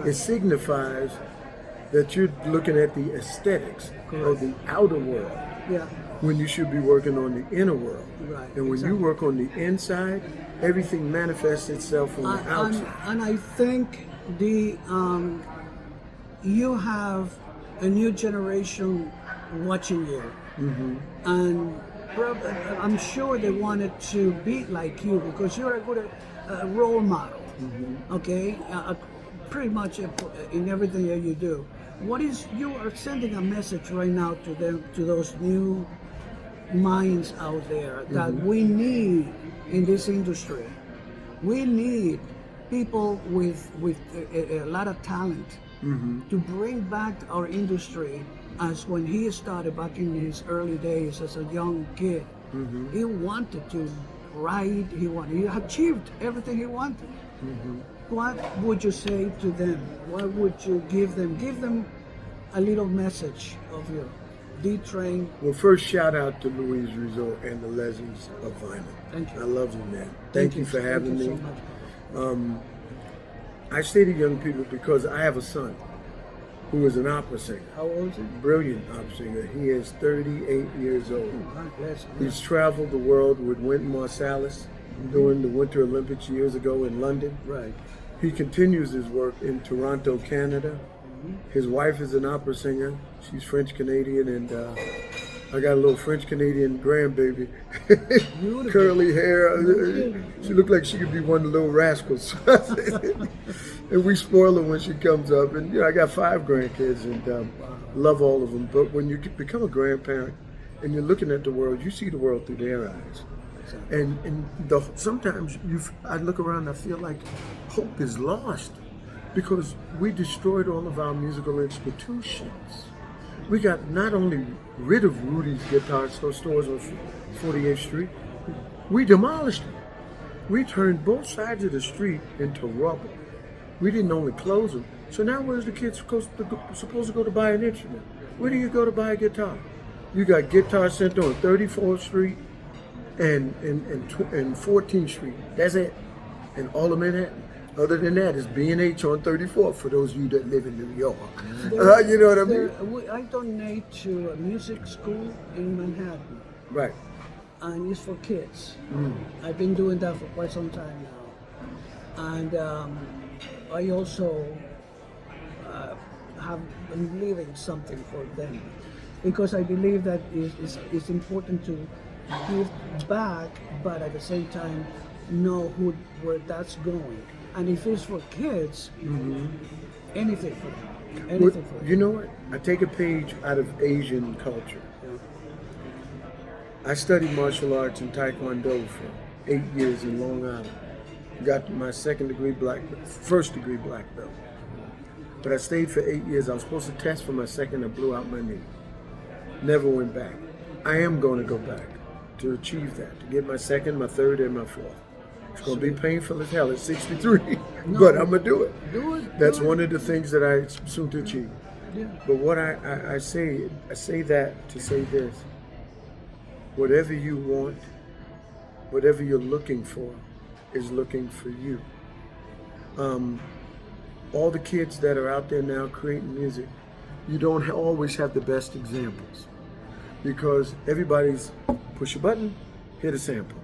Speaker 2: it signifies that you're looking at the aesthetics of the outer world.
Speaker 1: Yeah.
Speaker 2: When you should be working on the inner world.
Speaker 1: Right.
Speaker 2: And when you work on the inside, everything manifests itself on the outside.
Speaker 1: And I think you have a new generation watching you. And I'm sure they wanted to be like you because you're a good role model. Okay? Pretty much in everything that you do. You are sending a message right now to them, to those new minds out there that we need in this industry. We need people with a lot of talent to bring back our industry as when he started back in his early days as a young kid. He wanted to write, he achieved everything he wanted. What would you say to them? What would you give them? Give them a little message of D-Train.
Speaker 2: Well, first, shout out to Louise Rizzo and the Legends of Vinyl.
Speaker 1: Thank you.
Speaker 2: I love you, man. Thank you for having
Speaker 1: Thank
Speaker 2: me.
Speaker 1: you so much.
Speaker 2: I say to young people because I have a son who is an opera singer,
Speaker 1: How old is he?
Speaker 2: brilliant opera singer. He is 38 years old.
Speaker 1: God bless him.
Speaker 2: He's traveled the world with Wynton Marsalis during the Winter Olympics years ago in London.
Speaker 1: Right.
Speaker 2: He continues his work in Toronto, Canada. His wife is an opera singer. She's French Canadian, and I got a little French Canadian grandbaby, curly hair. She looked like she could be one of the little rascals. And we spoil her when she comes up. And I got 5 grandkids, and love all of them. But when you become a grandparent and you're looking at the world, you see the world through their eyes. And sometimes I look around and I feel like hope is lost because we destroyed all of our musical institutions. We got not only rid of Rudy's guitar stores on 48th Street, we demolished them. We turned both sides of the street into rubble. We didn't only close them. So now where's the kids supposed to go to buy an instrument? Where do you go to buy a guitar? You got Guitar Center on 34th Street and 14th Street. That's it. And all of Manhattan. Other than that, it's B&H on 34th for those of you that live in New York. You know what I mean?
Speaker 1: I donate to a music school in Manhattan,
Speaker 2: Right.
Speaker 1: and it's for kids. I've been doing that for quite some time now. And I also have been leaving something for them because I believe that it's important to give back, but at the same time know where that's going. And if it's for kids, anything for them. Anything for them.
Speaker 2: You know what? I take a page out of Asian culture. I studied martial arts and Taekwondo for 8 years in Long Island. Got my first degree black belt. But I stayed for 8 years. I was supposed to test for my second. I blew out my knee. Never went back. I am going to go back to achieve that, to get my second, my third, and my fourth. It's going to be painful as hell at 63, but I'm going to do it.
Speaker 1: Do it.
Speaker 2: That's one of the things that I soon to achieve.
Speaker 1: Yeah.
Speaker 2: But what I say that to say this. Whatever you want, whatever you're looking for, is looking for you. All the kids that are out there now creating music, you don't always have the best examples because everybody's push a button, hit a sample.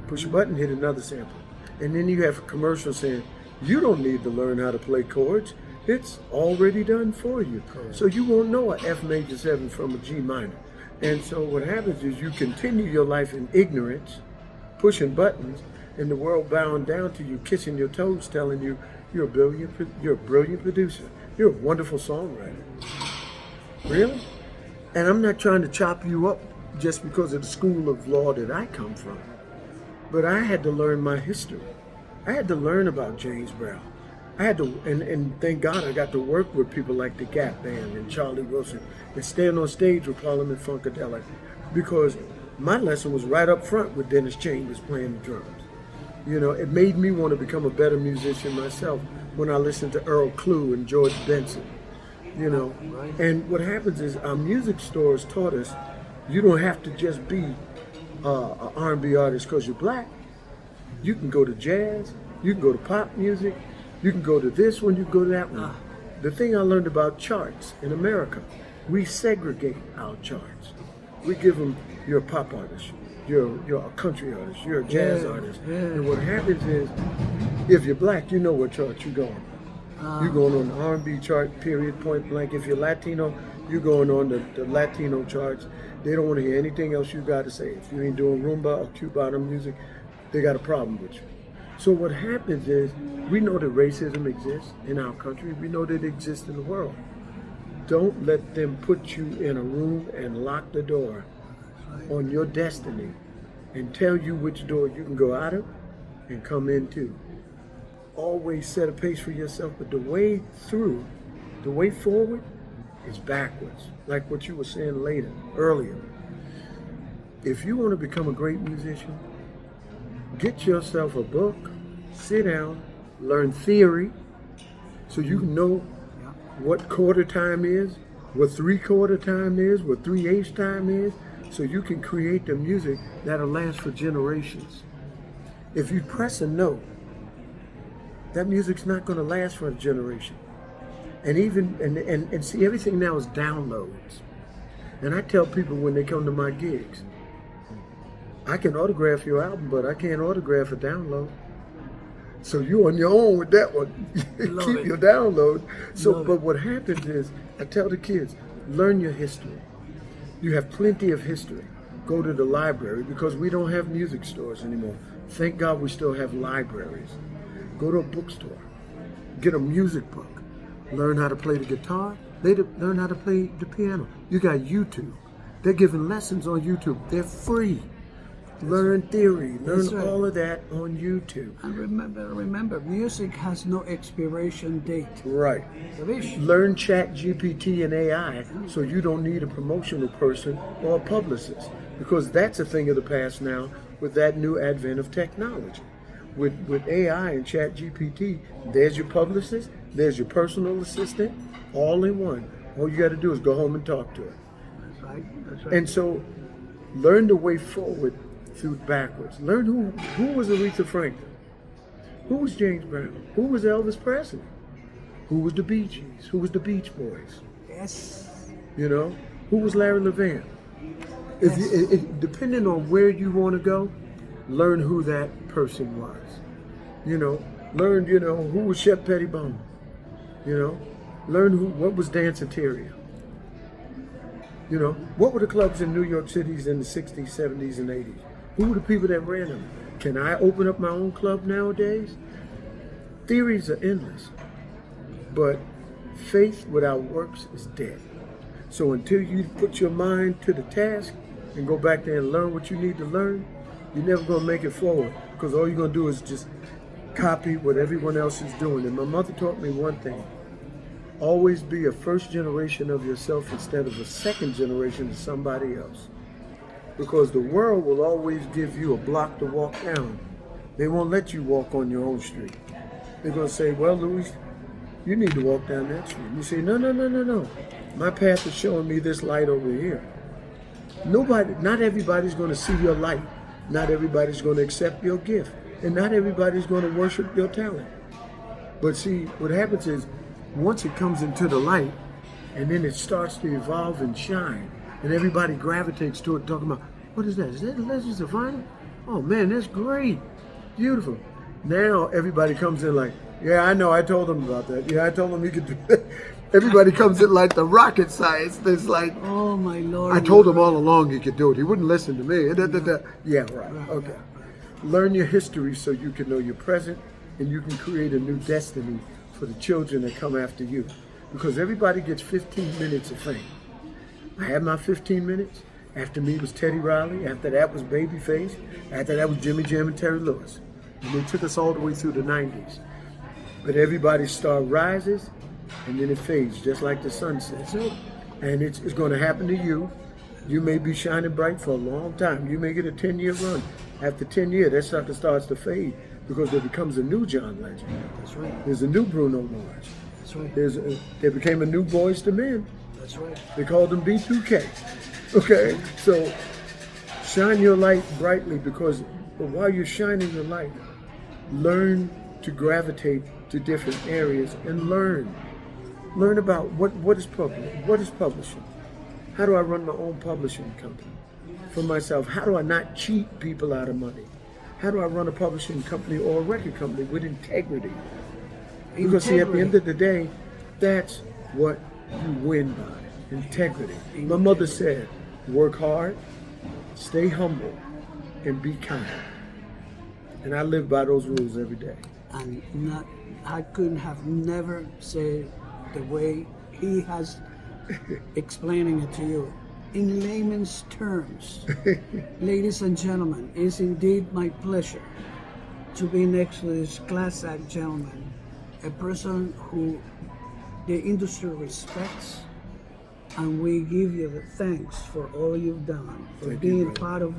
Speaker 2: Push a button, hit another sample. And then you have commercials saying, you don't need to learn how to play chords. It's already done for you. So you won't know a F major 7 from a G minor. And so what happens is you continue your life in ignorance, pushing buttons, and the world bowing down to you, kissing your toes, telling you you're a brilliant producer. You're a wonderful songwriter. Really? And I'm not trying to chop you up just because of the school of law that I come from. But I had to learn my history. I had to learn about James Brown. I had to, and thank God I got to work with people like the Gap Band and Charlie Wilson and stand on stage with Parliament Funkadelic because my lesson was right up front with Dennis Chambers playing the drums. You know, it made me want to become a better musician myself when I listened to Earl Klugh and George Benson. You know, and what happens is our music stores taught us you don't have to just be an R&B artist because you're black. You can go to jazz, you can go to pop music, you can go to this one, you can go to that one. The thing I learned about charts in America, we segregate our charts. We give them, you're a pop artist, you're a country artist, you're a jazz artist. And what happens is, if you're black, you know what chart you're going on. You're going on the R&B chart, period, point blank. If you're Latino, you're going on the Latino charts. They don't want to hear anything else you got to say. If you ain't doing rumba or Cubano music, they got a problem with you. So what happens is, we know that racism exists in our country. We know that it exists in the world. Don't let them put you in a room and lock the door on your destiny and tell you which door you can go out of and come into. Always set a pace for yourself, but the way forward is backwards. Like what you were saying earlier. If you want to become a great musician, get yourself a book, sit down, learn theory, so you know what quarter time is, what 3/4 time is, what 3/8 time is, so you can create the music that'll last for generations. If you press a note, that music's not going to last for a generation. And even and see, everything now is downloads. And I tell people when they come to my gigs, I can autograph your album, but I can't autograph a download. So you're on your own with that one. Keep your download. So, but what happens is, I tell the kids, learn your history. You have plenty of history. Go to the library, because we don't have music stores anymore. Thank God we still have libraries. Go to a bookstore. Get a music book. Learn how to play the guitar. Learn how to play the piano. You got YouTube. They're giving lessons on YouTube. They're free. Learn theory. Learn all of that on YouTube.
Speaker 1: And remember, music has no expiration date.
Speaker 2: Right. Learn Chat GPT and AI, so you don't need a promotional person or a publicist, because that's a thing of the past now with that new advent of technology. With AI and Chat GPT, there's your publicist, there's your personal assistant, all in one. All you got to do is go home and talk to it.
Speaker 1: That's right.
Speaker 2: And so, learn the way forward through backwards. Learn who was Aretha Franklin, who was James Brown, who was Elvis Presley, who was the Bee Gees, who was the Beach Boys.
Speaker 1: Yes.
Speaker 2: You know, who was Larry Levan. Depending on where you want to go, learn who that person was. You know, learn, who was Shep Pettibone. You know, learn what was Danceteria. You know, what were the clubs in New York Cities in the 60s, 70s, and 80s? Who were the people that ran them? Can I open up my own club nowadays? Theories are endless, but faith without works is dead. So until you put your mind to the task and go back there and learn what you need to learn, you're never going to make it forward, because all you're going to do is just copy what everyone else is doing. And my mother taught me one thing: always be a first generation of yourself instead of a second generation of somebody else. Because the world will always give you a block to walk down. They won't let you walk on your own street. They're going to say, well, Louis, you need to walk down that street. You say, no. My path is showing me this light over here. Not everybody's going to see your light. Not everybody's going to accept your gift. And not everybody's going to worship your talent. But see, what happens is, once it comes into the light, and then it starts to evolve and shine, and everybody gravitates to it, talking about, what is that? Is that Legends of Vinyl? Oh man, that's great. Beautiful. Now everybody comes in like, yeah, I know, I told him about that. Yeah, I told him he could do that. Everybody comes in like the rocket science. There's like,
Speaker 1: oh my Lord.
Speaker 2: I told him all along he could do it. He wouldn't listen to me. Yeah, right. Okay. Learn your history so you can know your present, and you can create a new destiny for the children that come after you. Because everybody gets 15 minutes of fame. I had my 15 minutes. After me was Teddy Riley. After that was Babyface. After that was Jimmy Jam and Terry Lewis. And they took us all the way through the 90s. But everybody's star rises, and then it fades, just like the sun sets. And it's going to happen to you. You may be shining bright for a long time. You may get a 10-year run. After 10 years, that sucker starts to fade, because there becomes a new John Legend.
Speaker 1: That's right.
Speaker 2: There's a new Bruno Mars.
Speaker 1: That's right.
Speaker 2: There became a new Boys to Men.
Speaker 1: That's right.
Speaker 2: They called them B2K. Okay, so shine your light brightly, but while you're shining your light, learn to gravitate to different areas and learn. Learn about what is publishing. How do I run my own publishing company for myself? How do I not cheat people out of money? How do I run a publishing company or a record company with integrity? Because see, at the end of the day, that's what you win by, integrity. My mother said, work hard, stay humble, and be kind. And I live by those rules every day.
Speaker 1: And I couldn't have never said the way he has explaining it to you. In layman's terms, ladies and gentlemen, it's indeed my pleasure to be next to this class act gentleman, a person who the industry respects, and we give you the thanks for all you've done, for being part of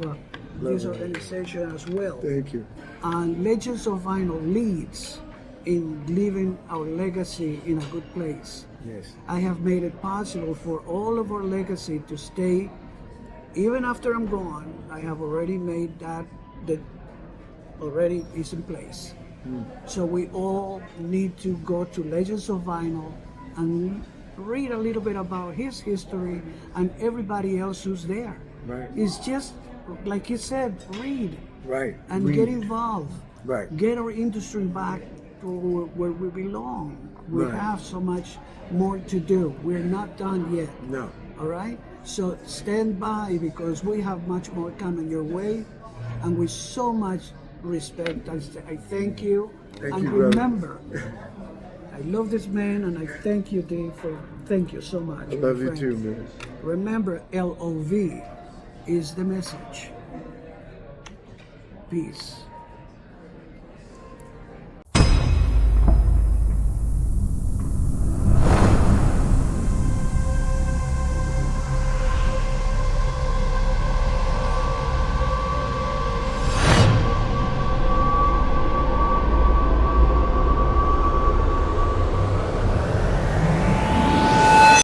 Speaker 1: this organization as well.
Speaker 2: Thank you.
Speaker 1: And Legends of Vinyl leads in leaving our legacy in a good place.
Speaker 2: Yes.
Speaker 1: I have made it possible for all of our legacy to stay. Even after I'm gone, I have already made that already is in place. So we all need to go to Legends of Vinyl and read a little bit about his history and everybody else who's there.
Speaker 2: Right.
Speaker 1: It's just like you said, read
Speaker 2: Right.
Speaker 1: and
Speaker 2: Read.
Speaker 1: get involved.
Speaker 2: Right.
Speaker 1: Get our industry back to where we belong. We
Speaker 2: Right.
Speaker 1: have so much more to do. We're not done yet.
Speaker 2: No.
Speaker 1: All right? So stand by because we have much more coming your way. And with so much respect, I thank you.
Speaker 2: Thank
Speaker 1: and
Speaker 2: you, brother.
Speaker 1: remember, I love this man and I thank you, Dave, thank you so much.
Speaker 2: I love
Speaker 1: my
Speaker 2: you
Speaker 1: friend.
Speaker 2: too, man.
Speaker 1: Remember, L.O.V is the message. Peace.